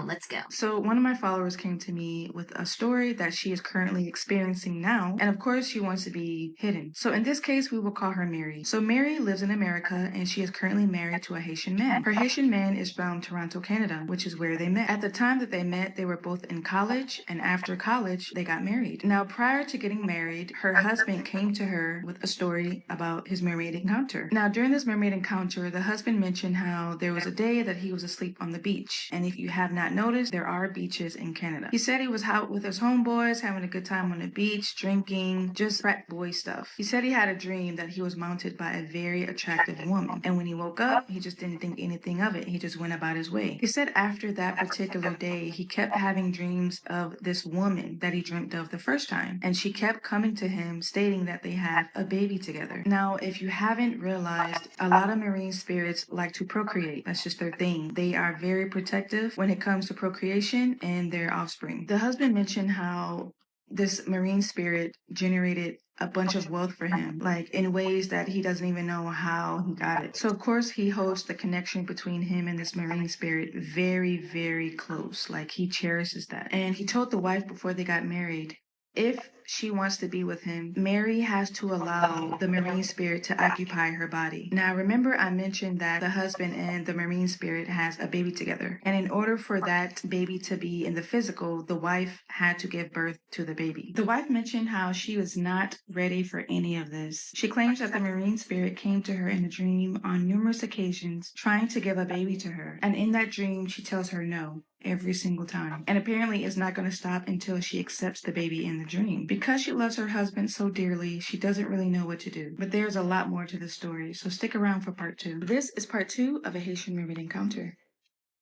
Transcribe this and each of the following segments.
Let's go. So one of my followers came to me with a story that she is currently experiencing now. And of course, she wants to be hidden. So in this case, we will call her Mary. So Mary lives in America and she is currently married to a Haitian man. Her Haitian man is from Toronto, Canada, which is where they met. At the time that they met, they were both in college, and after college, they got married. Now, prior to getting married, her husband came to her with a story about his mermaid encounter. Now, during this mermaid encounter, the husband mentioned how there was a day that he was asleep on the beach. And if you have not noticed, there are beaches in Canada. He said he was out with his homeboys, having a good time on the beach, drinking, just frat boy stuff. He said he had a dream that he was mounted by a very attractive woman. And when he woke up, he just didn't think anything of it. He just went about his way. He said after that particular day, he kept having dreams of this woman that he dreamt of the first time. And she kept coming to him stating that they have a baby together. Now, if you haven't realized, a lot of marine spirits like to procreate. That's just their thing. They are very protective when it comes to procreation and their offspring. The husband mentioned how this marine spirit generated a bunch of wealth for him, like in ways that he doesn't even know how he got it. So of course he holds the connection between him and this marine spirit very, very close. Like he cherishes that. And he told the wife before they got married, if she wants to be with him, Mary has to allow the marine spirit to occupy her body. Now, remember I mentioned that the husband and the marine spirit has a baby together. And in order for that baby to be in the physical, the wife had to give birth to the baby. The wife mentioned how she was not ready for any of this. She claims that the marine spirit came to her in a dream on numerous occasions, trying to give a baby to her. And in that dream, she tells her no every single time. And apparently it's not going to stop until she accepts the baby in the dream. Because she loves her husband so dearly, she doesn't really know what to do. But there's a lot more to the story, so stick around for part 2. This is part 2 of a Haitian mermaid encounter.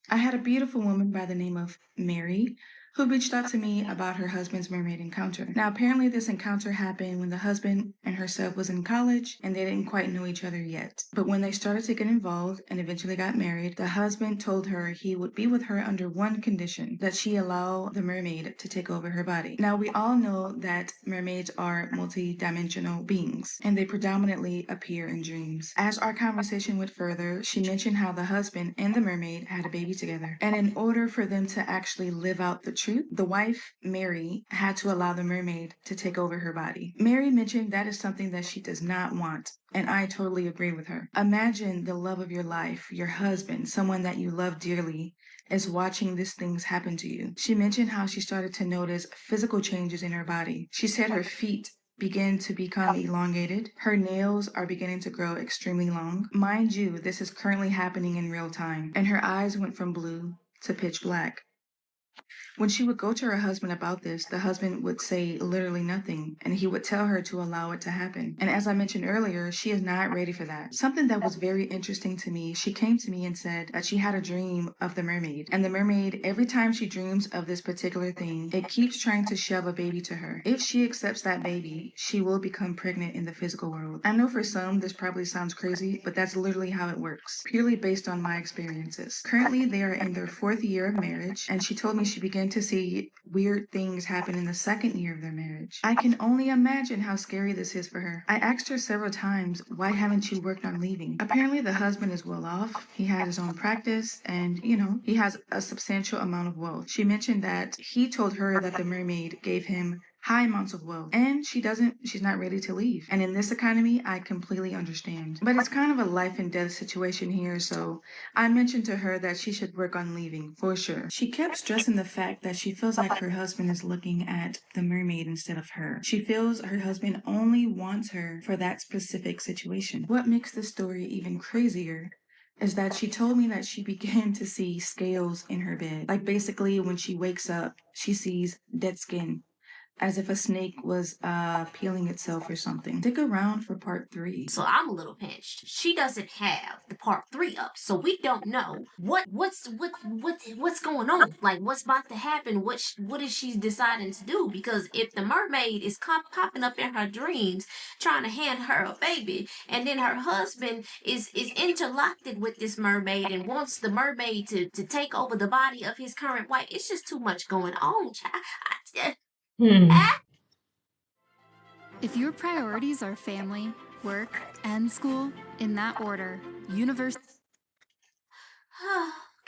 I had a beautiful woman by the name of Mary who reached out to me about her husband's mermaid encounter. Now, apparently this encounter happened when the husband and herself was in college and they didn't quite know each other yet. But when they started to get involved and eventually got married, the husband told her he would be with her under one condition, that she allow the mermaid to take over her body. Now, we all know that mermaids are multi-dimensional beings and they predominantly appear in dreams. As our conversation went further, she mentioned how the husband and the mermaid had a baby together. And in order for them to actually live out the truth, the wife, Mary, had to allow the mermaid to take over her body. Mary mentioned that is something that she does not want, and I totally agree with her. Imagine the love of your life, your husband, someone that you love dearly, is watching these things happen to you. She mentioned how she started to notice physical changes in her body. She said her feet begin to become elongated. Her nails are beginning to grow extremely long. Mind you, this is currently happening in real time. And her eyes went from blue to pitch black. When she would go to her husband about this, the husband would say literally nothing, and he would tell her to allow it to happen. And as I mentioned earlier, she is not ready for that. Something that was very interesting to me, she came to me and said that she had a dream of the mermaid. And the mermaid, every time she dreams of this particular thing, it keeps trying to shove a baby to her. If she accepts that baby, she will become pregnant in the physical world. I know for some, this probably sounds crazy, but that's literally how it works, purely based on my experiences. Currently, they are in their 4th year of marriage, and she told me she began to see weird things happen in the 2nd year of their marriage. I can only imagine how scary this is for her. I asked her several times, why haven't you worked on leaving? Apparently the husband is well off. He has his own practice and, he has a substantial amount of wealth. She mentioned that he told her that the mermaid gave him high amounts of wealth, and she's not ready to leave. And in this economy, I completely understand. But it's kind of a life and death situation here, so I mentioned to her that she should work on leaving, for sure. She kept stressing the fact that she feels like her husband is looking at the mermaid instead of her. She feels her husband only wants her for that specific situation. What makes this story even crazier is that she told me that she began to see scales in her bed. Like basically when she wakes up, she sees dead skin, as if a snake was peeling itself or something. Stick around for part 3. So I'm a little pinched. She doesn't have the part 3 up, so we don't know what's going on. Like what's about to happen? What is she deciding to do? Because if the mermaid is popping up in her dreams, trying to hand her a baby, and then her husband is interlocked with this mermaid and wants the mermaid to take over the body of his current wife, it's just too much going on. Hmm. If your priorities are family, work, and school, in that order, university.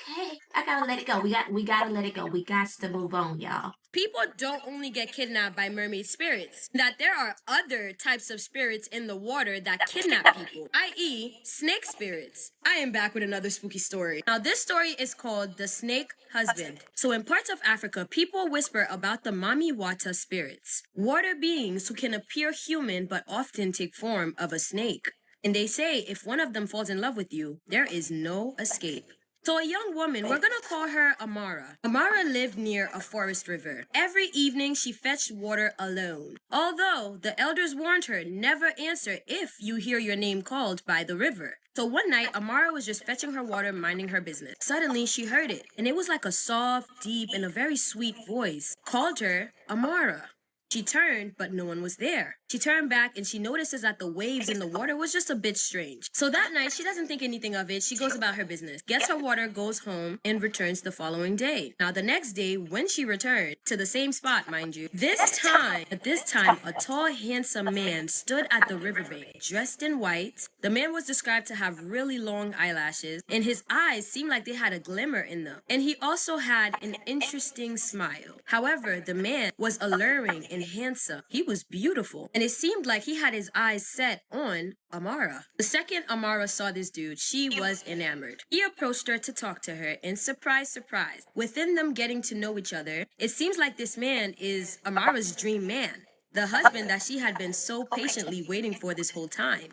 okay. I gotta let it go. We gotta let it go. We got to move on, y'all. People don't only get kidnapped by mermaid spirits, that there are other types of spirits in the water that kidnap people, i.e. snake spirits. I am back with another spooky story. Now this story is called The Snake Husband. So in parts of Africa, people whisper about the Mami Wata spirits, water beings who can appear human but often take form of a snake. And they say if one of them falls in love with you, there is no escape. So a young woman, we're gonna call her Amara. Amara lived near a forest river. Every evening she fetched water alone. Although the elders warned her, never answer if you hear your name called by the river. So one night, Amara was just fetching her water, minding her business. Suddenly she heard it, and it was like a soft, deep, and a very sweet voice. Called her Amara. She turned, but no one was there. She turned back and she notices that the waves in the water was just a bit strange. So that night, she doesn't think anything of it. She goes about her business, gets her water, goes home, and returns the following day. Now, the next day, when she returned to the same spot, mind you, this time, a tall, handsome man stood at the riverbank, dressed in white. The man was described to have really long eyelashes, and his eyes seemed like they had a glimmer in them. And he also had an interesting smile. However, the man was alluring and handsome. He was beautiful, and it seemed like he had his eyes set on Amara. The second Amara saw this dude, she was enamored. He approached her to talk to her, and surprise, surprise, within them getting to know each other, it seems like this man is Amara's dream man, the husband that she had been so patiently waiting for this whole time.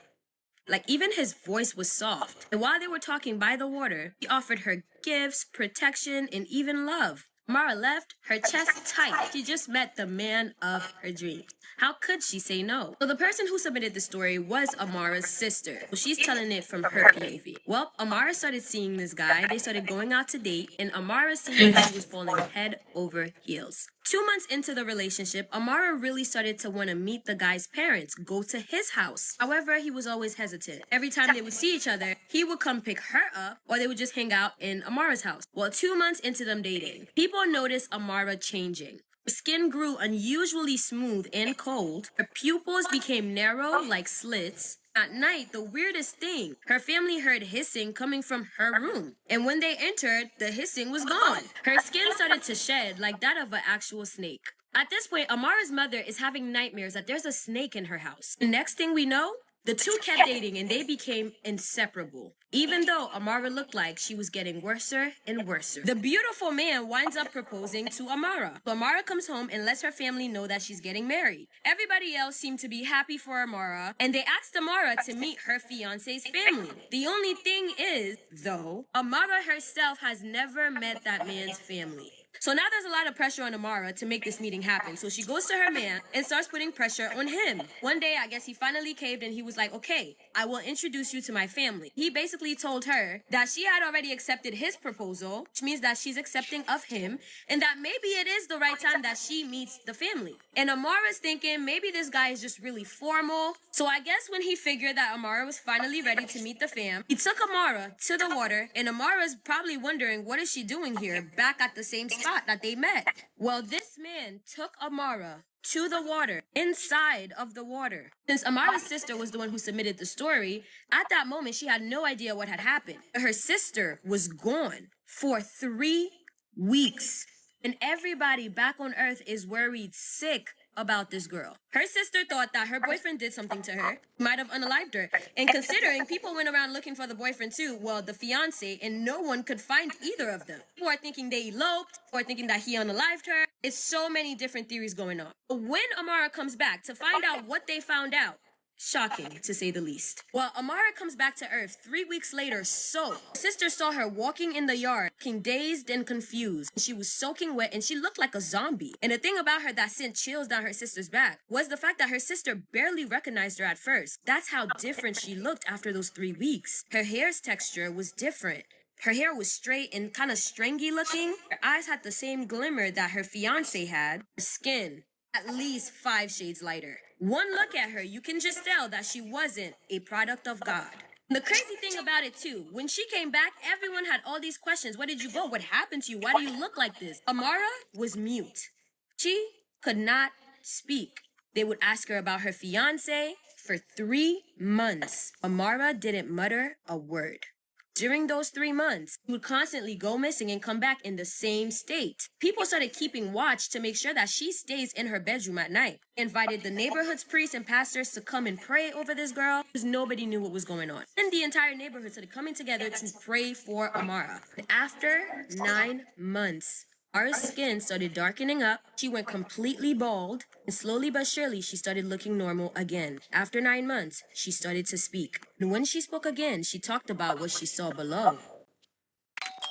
Like, even his voice was soft. And while they were talking by the water, he offered her gifts, protection, and even love. Amara left, her chest tight. She just met the man of her dreams. How could she say no? So the person who submitted the story was Amara's sister. So she's telling it from her POV. Well, Amara started seeing this guy. They started going out to date, and Amara seemed like she was falling head over heels. 2 months into the relationship, Amara really started to want to meet the guy's parents, go to his house. However, he was always hesitant. Every time they would see each other, he would come pick her up, or they would just hang out in Amara's house. Well, 2 months into them dating, people noticed Amara changing. Her skin grew unusually smooth and cold. Her pupils became narrow like slits. At night, the weirdest thing, her family heard hissing coming from her room. And when they entered, the hissing was gone. Her skin started to shed like that of an actual snake. At this point, Amara's mother is having nightmares that there's a snake in her house. The next thing we know, the two kept dating and they became inseparable. Even though Amara looked like she was getting worser and worser. The beautiful man winds up proposing to Amara. So Amara comes home and lets her family know that she's getting married. Everybody else seemed to be happy for Amara, and they asked Amara to meet her fiance's family. The only thing is, though, Amara herself has never met that man's family. So now there's a lot of pressure on Amara to make this meeting happen. So she goes to her man and starts putting pressure on him. One day, I guess he finally caved and he was like, okay, I will introduce you to my family. He basically told her that she had already accepted his proposal, which means that she's accepting of him, and that maybe it is the right time that she meets the family. And Amara's thinking maybe this guy is just really formal. So I guess when he figured that Amara was finally ready to meet the fam, he took Amara to the water, and Amara's probably wondering, what is she doing here back at the same spot that they met? Well, this man took Amara to the water, inside of the water. Since Amara's sister was the one who submitted the story, at that moment she had no idea what had happened. Her sister was gone for 3 weeks. And everybody back on Earth is worried sick about this girl. Her sister thought that her boyfriend did something to her, might have unalived her. And considering people went around looking for the boyfriend too, well, the fiance, and no one could find either of them. People are thinking they eloped, or thinking that he unalived her. It's so many different theories going on. But when Amara comes back to find out what they found out, shocking, to say the least. Well, Amara comes back to Earth 3 weeks later, so her sister saw her walking in the yard, looking dazed and confused. She was soaking wet and she looked like a zombie. And the thing about her that sent chills down her sister's back was the fact that her sister barely recognized her at first. That's how different she looked after those 3 weeks. Her hair's texture was different. Her hair was straight and kind of stringy looking. Her eyes had the same glimmer that her fiance had. Her skin, at least 5 shades lighter. One look at her, you can just tell that she wasn't a product of God. The crazy thing about it too, when she came back, everyone had all these questions. Where did you go? What happened to you? Why do you look like this? Amara was mute. She could not speak. They would ask her about her fiance for 3 months. Amara didn't mutter a word. During those 3 months, she would constantly go missing and come back in the same state. People started keeping watch to make sure that she stays in her bedroom at night. They invited the neighborhood's priests and pastors to come and pray over this girl because nobody knew what was going on. And the entire neighborhood started coming together to pray for Amara. After 9 months, Amara's skin started darkening up, she went completely bald, and slowly but surely she started looking normal again. After 9 months, she started to speak. And when she spoke again, she talked about what she saw below.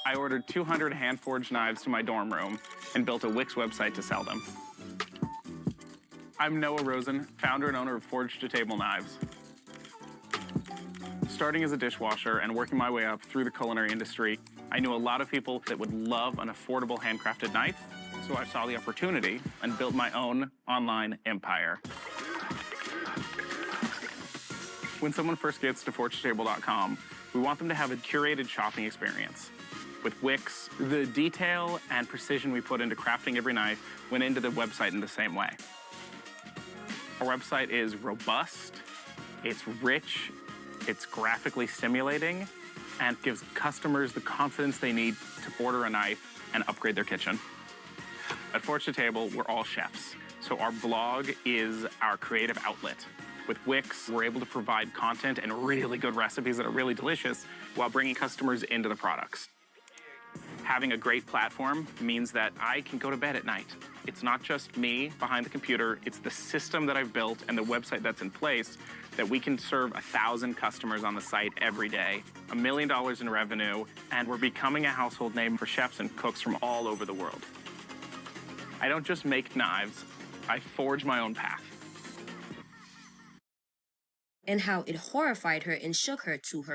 I ordered 200 hand-forged knives to my dorm room and built a Wix website to sell them. I'm Noah Rosen, founder and owner of Forged to Table Knives. Starting as a dishwasher and working my way up through the culinary industry, I knew a lot of people that would love an affordable handcrafted knife, so I saw the opportunity and built my own online empire. When someone first gets to forgetotable.com, we want them to have a curated shopping experience. With Wix, the detail and precision we put into crafting every knife went into the website in the same way. Our website is robust, it's rich, it's graphically stimulating, and gives customers the confidence they need to order a knife and upgrade their kitchen. At Forged to Table, we're all chefs, so our blog is our creative outlet. With Wix, we're able to provide content and really good recipes that are really delicious while bringing customers into the products. Having a great platform means that I can go to bed at night. It's not just me behind the computer, it's the system that I've built and the website that's in place that we can serve 1,000 customers on the site every day, $1 million in revenue, and we're becoming a household name for chefs and cooks from all over the world. I don't just make knives, I forge my own path. And how it horrified her and shook her to her